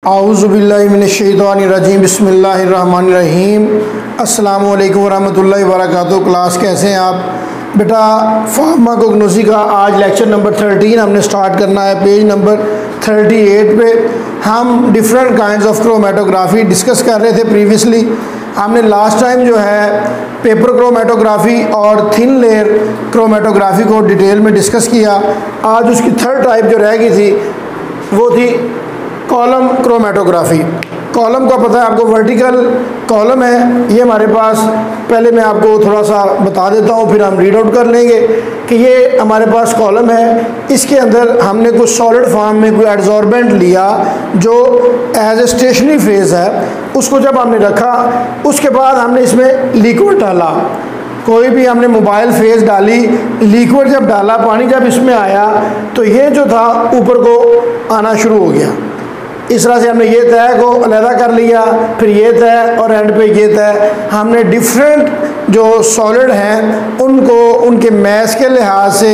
आऊज़ुबिल्लाहिमिनश्शैतानिर्रजीम बिस्मिल्लाहिर्रहमानिर्रहीम। अस्सलामु अलैकुम वरहमतुल्लाहि वबरकातुहू। क्लास कैसे हैं आप बेटा? फार्माकोग्नोसी का आज लेक्चर नंबर 13 हमने स्टार्ट करना है। पेज नंबर 38 पे हम different kinds of chromatography discuss कर रहे थे। प्रीवियसली हमने लास्ट टाइम जो है पेपर क्रोमेटोग्राफी और थिन लेयर क्रोमेटोग्राफी को डिटेल में डिस्कस किया। आज उसकी थर्ड टाइप जो रह गई थी वो थी कॉलम क्रोमेटोग्राफी। कॉलम का पता है आपको, वर्टिकल कॉलम है ये हमारे पास। पहले मैं आपको थोड़ा सा बता देता हूँ, फिर हम रीड आउट कर लेंगे कि ये हमारे पास कॉलम है। इसके अंदर हमने कुछ सॉलिड फॉर्म में कोई एडजॉर्बेंट लिया जो एज ए स्टेशनरी फेज है। उसको जब हमने रखा उसके बाद हमने इसमें लिक्विड डाला। कोई भी हमने मोबाइल फेस डाली, लिक्विड जब डाला, पानी जब इसमें आया तो ये जो था ऊपर को आना शुरू हो गया। इस तरह से हमने ये तय को अलहदा कर लिया, फिर ये तय और एंड पे ये तय। हमने डिफरेंट जो सॉलिड हैं उनको उनके मैस के लिहाज से,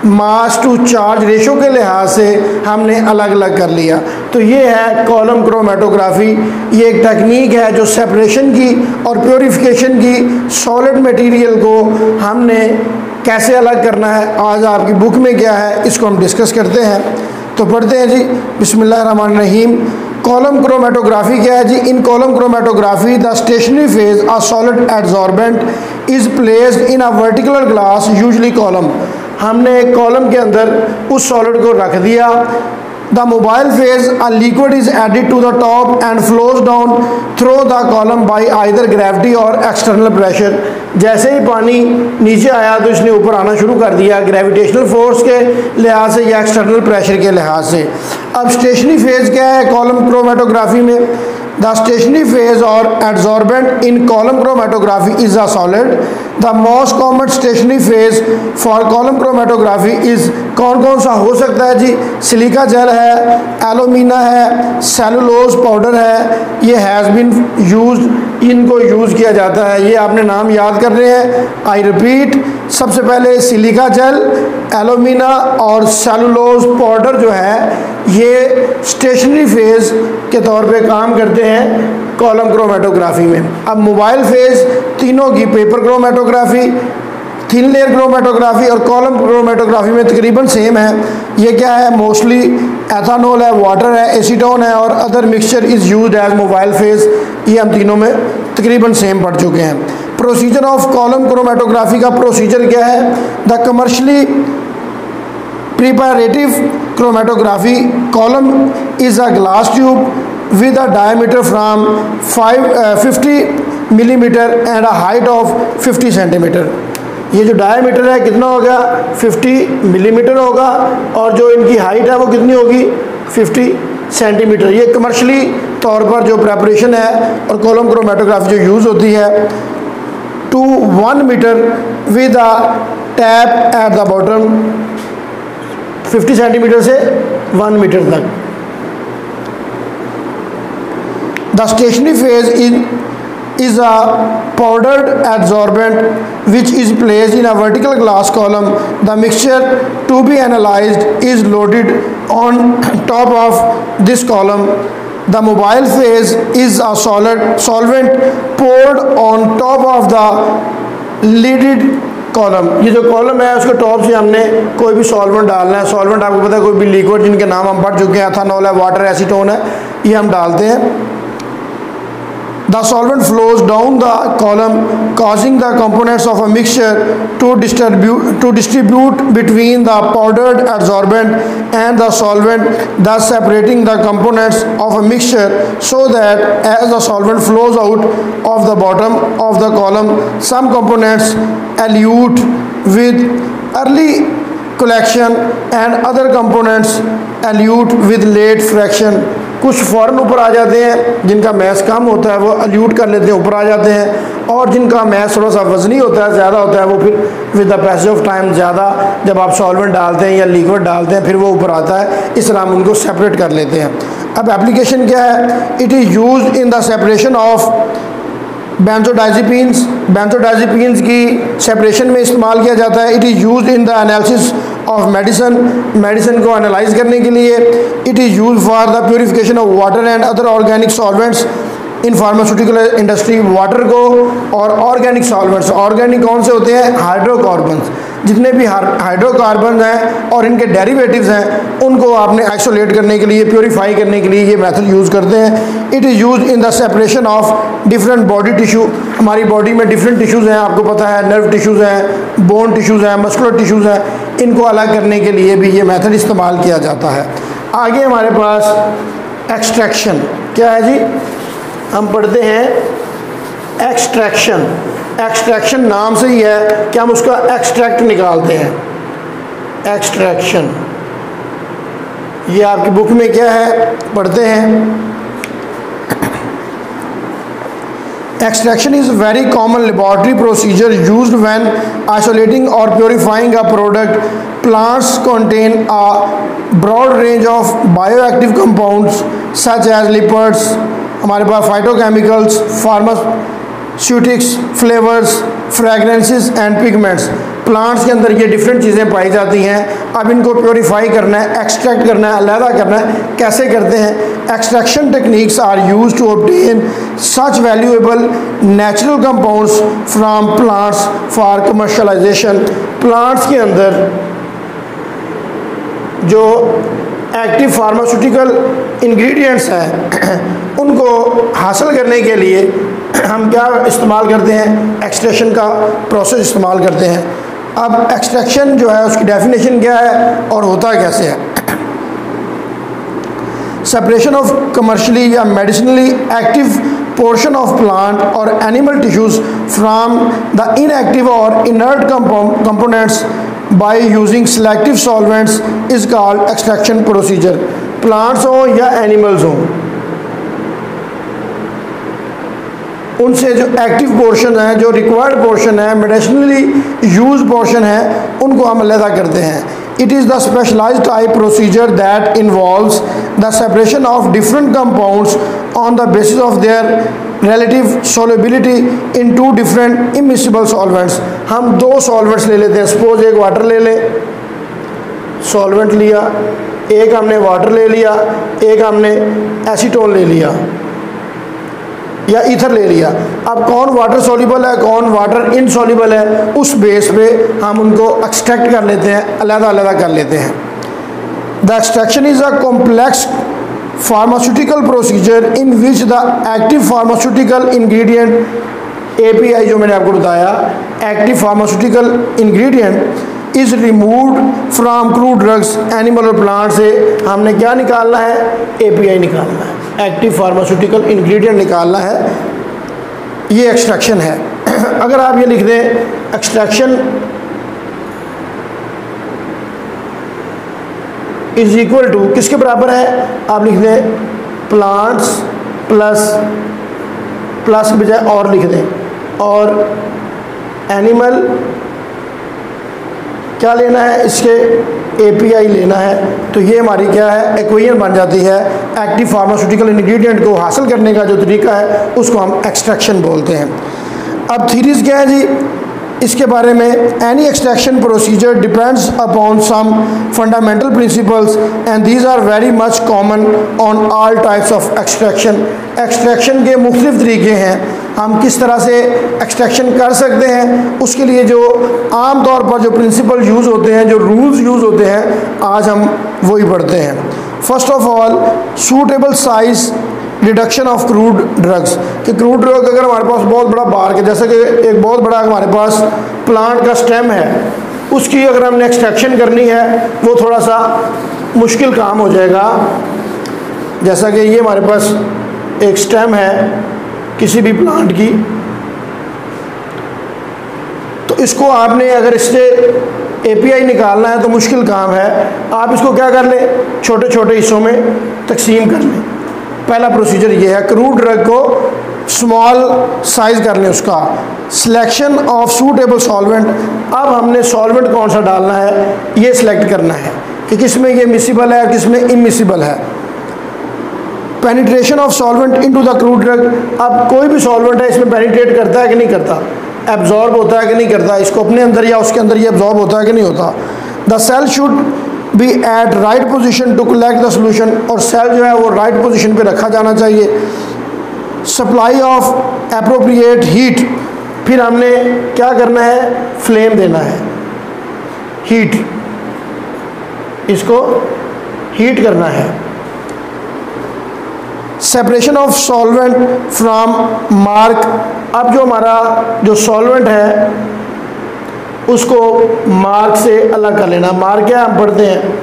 मास टू चार्ज रेशो के लिहाज से हमने अलग अलग कर लिया। तो ये है कॉलम क्रोमेटोग्राफी। ये एक टेक्निक है जो सेपरेशन की और प्योरीफिकेशन की सॉलिड मटेरियल को हमने कैसे अलग करना है, आज आपकी बुक में क्या है इसको हम डिस्कस करते हैं। तो पढ़ते हैं जी, बिस्मिल्लाहिर्रहमानिर्रहीम। कॉलम क्रोमेटोग्राफी क्या है जी? In column chromatography the stationary phase a solid adsorbent is placed in a verticular glass usually column. हमने एक कॉलम के अंदर उस सॉलिड को रख दिया। The mobile phase, a liquid is added to the top and flows down through the column by either gravity or external pressure। जैसे ही पानी नीचे आया तो इसने ऊपर आना शुरू कर दिया, ग्रेविटेशनल फोर्स के लिहाज से या एक्सटर्नल प्रेशर के लिहाज से। अब स्टेशनरी फेज क्या है कॉलम क्रोमेटोग्राफी में? The stationary phase or adsorbent in column chromatography is a solid. The most common stationary phase for column chromatography is कौन कौन सा हो सकता है जी? सिलिका जेल है, एलुमिना है, सेलुलोज पाउडर है। ये हैज़ बीन यूज्ड, इनको यूज़ किया जाता है। ये आपने नाम याद कर रहे हैं। आई रिपीट, सबसे पहले सिलिका जेल, एलुमिना और सेलुलोज पाउडर जो है ये स्टेशनरी फेज के तौर पे काम करते हैं कॉलम क्रोमेटोग्राफी में। अब मोबाइल फेज तीनों की, paper chromatography, thin layer chromatography और कॉलम क्रोमेटोग्राफी में तकरीबन सेम है। ये क्या है? मोस्टली एथानॉल है, वाटर है, एसीटोन है और other mixture is used as mobile phase. ये हम तीनों में तकरीबन सेम पढ़ चुके हैं। प्रोसीजर ऑफ कॉलम क्रोमेटोग्राफी का प्रोसीजर क्या है? The commercially preparative chromatography column is a glass tube with a diameter from 50 millimeter and a height of 50 centimeter। ये जो डायमीटर है कितना होगा? 50 मिलीमीटर होगा और जो इनकी हाइट है वो कितनी होगी? 50 सेंटीमीटर। ये कमर्शली तौर पर जो प्रेपरेशन है और कॉलम क्रोमेटोग्राफी जो यूज़ होती है to 1 metre with a tap at the bottom, 50 centimetre से 1 मीटर तक। The stationary phase is a powdered adsorbent which is placed in a vertical glass column. The mixture to be analyzed is loaded on top of this column. The mobile phase is a solvent poured on top of the lidded column. ये जो column है उसके top से हमने कोई भी solvent डालना है। सॉल्वेंट आपको पता है, कोई भी लिक्विड जिनके नाम हम पढ़ चुके हैं, एथानॉल है, वाटर, एसीटोन है, ये हम डालते हैं। The solvent flows down the column causing the components of a mixture to distribute between the powdered adsorbent and the solvent, thus separating the components of a mixture so that as the solvent flows out of the bottom of the column, some components elute with early collection and other components elute with late fraction। कुछ फ़ौरन ऊपर आ जाते हैं, जिनका mess कम होता है वो अल्यूट कर लेते हैं, ऊपर आ जाते हैं, और जिनका मैस थोड़ा सा वजनी होता है, ज़्यादा होता है, वो फिर with the passage of time ज़्यादा जब आप सॉल्वेंट डालते हैं या लिक्विड डालते हैं फिर वो ऊपर आता है। इस तरह हम उनको सेपरेट कर लेते हैं। अब एप्लीकेशन क्या है? It is used in the separation of benzodiazepines की सेपरेशन में इस्तेमाल किया जाता है। It is used in the analysis of medicine को एनालाइज करने के लिए। It is use for the purification of water and other organic solvents in pharmaceutical industry. Water को और ऑर्गेनिक सॉल्वेंट्स, ऑर्गेनिक कौन से होते हैं? हाइड्रोकार्बन्स। जितने भी हाइड्रोकार्बन हैं और इनके डेरिवेटिव्स हैं उनको आपने आइसोलेट करने के लिए, प्योरीफाई करने के लिए ये मेथड यूज़ करते हैं। It is use in the separation of different body tissue. हमारी बॉडी में डिफरेंट टिश्यूज़ हैं, आपको पता है, नर्व टिश्यूज़ हैं, बोन टिश्यूज़ हैं, मस्कुलर टिश्यूज़ हैं। इनको अलग करने के लिए भी ये मेथड इस्तेमाल किया जाता है। आगे हमारे पास एक्सट्रैक्शन क्या है जी? हम पढ़ते हैं एक्सट्रैक्शन। एक्सट्रैक्शन नाम से ही है कि हम उसका एक्सट्रैक्ट निकालते हैं। एक्सट्रैक्शन ये आपकी बुक में क्या है, पढ़ते हैं। Extraction is very common laboratory procedure used when isolating और purifying a product. Plants contain a broad range of bioactive compounds such as lipids, हमारे पास phytochemicals, pharmaceutics, flavours, fragrances and pigments. Plants के अंदर ये डिफरेंट चीज़ें पाई जाती हैं। अब इनको प्योरीफाई करना है, एक्सट्रैक्ट करना है, अलहदा करना है। कैसे करते हैं? Extraction techniques are used to obtain such valuable natural compounds from plants for commercialisation. Plants के अंदर जो एक्टिव फार्मास्यूटिकल इंग्रेडिएंट्स हैं उनको हासिल करने के लिए हम क्या इस्तेमाल करते हैं? एक्सट्रैक्शन का प्रोसेस इस्तेमाल करते हैं। अब एक्सट्रैक्शन जो है उसकी डेफिनेशन क्या है और होता कैसे है? सेपरेशन ऑफ कमर्शियली या medicinally active portion of plant और animal tissues from the inactive और inert components by using selective solvents is called extraction procedure. Plants हों या एनिमल्स हों, उनसे जो एक्टिव पोर्शन है, जो रिक्वायर्ड पोर्शन है, मेडिसिनली यूज पोर्शन है, उनको हम अलहदा करते हैं। It is the specialised type procedure that involves the separation of different compounds on the basis of their relative solubility in two different immiscible solvents. हम दो सॉल्वेंट्स ले लेते हैं। सपोज एक वाटर ले लें, सॉल्वेंट लिया, एक हमने वाटर ले लिया, एक हमने एसीटोन ले लिया या ईथर ले लिया। अब कौन वाटर सॉल्युबल है, कौन वाटर इनसॉल्युबल है, उस बेस पे हम उनको एक्सट्रैक्ट कर लेते हैं, अलग-अलग कर लेते हैं। The extraction is a complex pharmaceutical procedure in which the active pharmaceutical ingredient API जो मैंने आपको बताया, active pharmaceutical ingredient is removed from crude drugs animal और प्लांट से हमने क्या निकालना है? API निकालना है, एक्टिव फार्मास्यूटिकल इंग्रेडिएंट निकालना है। ये एक्सट्रैक्शन है। अगर आप ये लिख दें एक्सट्रैक्शन इज इक्वल टू, किसके बराबर है? आप लिख दें प्लांट्स प्लस के बजाय और लिख दें, और एनिमल क्या लेना है? इसके API लेना है। तो ये हमारी क्या है? इक्वेशन बन जाती है। एक्टिव फार्मास्यूटिकल इंग्रेडिएंट को हासिल करने का जो तरीका है उसको हम एक्सट्रैक्शन बोलते हैं। अब थीरीज क्या है जी इसके बारे में? Any extraction procedure depends upon some fundamental principles and these are very much common on all types of extraction. Extraction के मुख्तलिफ तरीके हैं, हम किस तरह से एक्सट्रैक्शन कर सकते हैं, उसके लिए जो आम तौर पर जो प्रिंसिपल यूज़ होते हैं, जो रूल्स यूज़ होते हैं, आज हम वही पढ़ते हैं। First of all suitable size reduction of crude drugs. कि क्रूड ड्रग अगर हमारे पास बहुत बड़ा बार्क है, जैसे कि एक बहुत बड़ा हमारे पास प्लांट का स्टेम है, उसकी अगर हमने एक्सट्रैक्शन करनी है वो थोड़ा सा मुश्किल काम हो जाएगा। जैसा कि ये हमारे पास एक स्टेम है किसी भी प्लांट की, तो इसको आपने अगर इससे API निकालना है तो मुश्किल काम है। आप इसको क्या कर लें? छोटे छोटे हिस्सों में तकसीम कर लें। पहला प्रोसीजर ये है, क्रूड ड्रग को स्मॉल साइज कर लें उसका। सिलेक्शन ऑफ सूटेबल सॉल्वेंट, अब हमने सॉल्वेंट कौन सा डालना है ये सिलेक्ट करना है कि किस में ये मिसिबल है, किस में इमिसिबल है। Penetration of solvent into the crude drug. अब कोई भी सॉल्वेंट है इसमें पेनिट्रेट करता है कि नहीं करता, एब्जॉर्ब होता है कि नहीं करता, इसको अपने अंदर या उसके अंदर ये एब्जॉर्ब होता है कि नहीं होता। The cell should be at right position to collect the solution, और सेल जो है वो राइट पोजीशन पे रखा जाना चाहिए। सप्लाई ऑफ एप्रोप्रिएट हीट, फिर हमने क्या करना है, फ्लेम देना है, हीट, इसको हीट करना है। Separation of solvent from mark, अब जो हमारा जो सॉल्वेंट है उसको मार्क से अलग कर लेना। मार्क क्या हम पढ़ते हैं,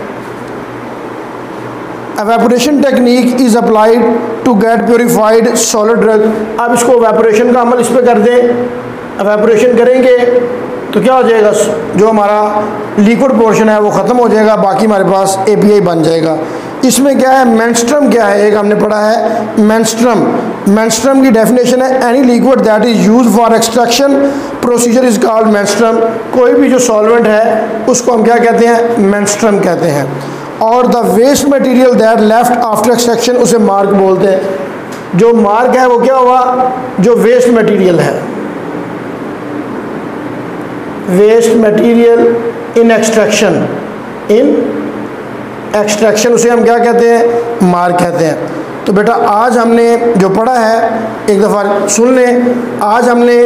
evaporation technique is applied to get purified solid drug. अब इसको एवेपोरेशन का अमल इस पर कर दें, एवेपोरेशन करेंगे तो क्या हो जाएगा, जो हमारा लिक्विड पोर्शन है वो ख़त्म हो जाएगा, बाकी हमारे पास एपीआई बन जाएगा। इसमें क्या है, मेंस्ट्रम क्या है, एक हमने पढ़ा है मेंस्ट्रम। मेंस्ट्रम की डेफिनेशन है any liquid that is use for extraction procedure is called menstruum. कोई भी जो सॉल्वेंट है उसको हम क्या कहते हैं, मेंस्ट्रम कहते हैं। और the waste material that left after extraction उसे मार्क बोलते हैं। जो मार्क है वो क्या हुआ, जो वेस्ट मटेरियल है, waste material in extraction, in extraction उसे हम क्या कहते हैं, मार्क कहते हैं। तो बेटा आज हमने जो पढ़ा है एक दफ़ा सुन लें। आज हमने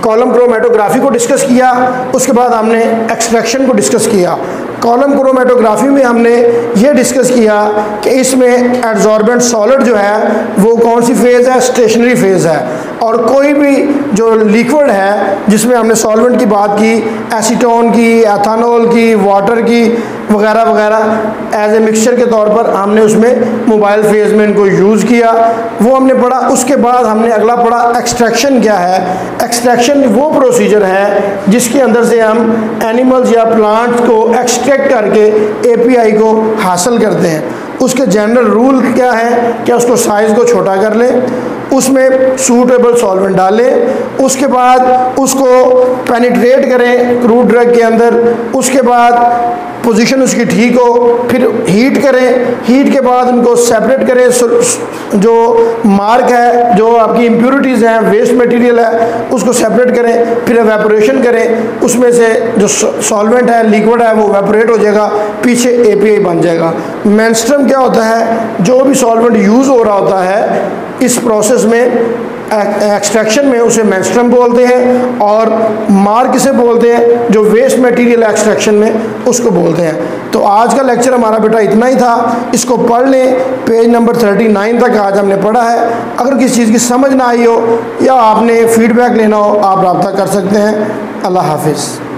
कॉलम क्रोमेटोग्राफी को डिस्कस किया, उसके बाद हमने एक्सट्रैक्शन को डिस्कस किया। कॉलम क्रोमेटोग्राफी में हमने ये डिस्कस किया कि इसमें एड्जॉर्बेंट सॉलिड जो है वो कौन सी फेज़ है, स्टेशनरी फेज़ है। और कोई भी जो लिक्विड है जिसमें हमने सॉल्वेंट की बात की, एसीटोन की, एथानॉल की, वाटर की वगैरह वगैरह, एज ए मिक्सचर के तौर पर हमने उसमें मोबाइल फेज़ में इनको यूज़ किया, वो हमने पढ़ा। उसके बाद हमने अगला पढ़ा एक्सट्रैक्शन क्या है। एक्सट्रैक्शन वो प्रोसीजर है जिसके अंदर से हम एनिमल्स या प्लांट्स को एक्सट्रैक्ट करके एपीआई को हासिल करते हैं। उसके जनरल रूल क्या है, क्या उसको साइज़ को छोटा कर लें, उसमें सूटेबल सॉल्वेंट डालें, उसके बाद उसको पेनिट्रेट करें क्रूड ड्रग के अंदर, उसके बाद पोजीशन उसकी ठीक हो, फिर हीट करें, हीट के बाद उनको सेपरेट करें, जो मार्क है, जो आपकी इम्प्योरिटीज़ हैं, वेस्ट मटेरियल है, उसको सेपरेट करें, फिर एवेपोरेशन करें, उसमें से जो सॉल्वेंट है, लिक्विड है, वो एवेपोरेट हो जाएगा, पीछे एपीआई बन जाएगा। मेंस्ट्रम क्या होता है, जो भी सॉल्वेंट यूज़ हो रहा होता है इस प्रोसेस में, एक्सट्रैक्शन में, उसे मेंस्ट्रम बोलते हैं। और मार्क से बोलते हैं जो वेस्ट मटेरियल एक्सट्रैक्शन में, उसको बोलते हैं। तो आज का लेक्चर हमारा बेटा इतना ही था, इसको पढ़ लें। पेज नंबर 39 तक आज हमने पढ़ा है। अगर किसी चीज़ की समझ ना आई हो या आपने फीडबैक लेना हो, आप रब्ता कर सकते हैं। अल्लाह हाफिज़।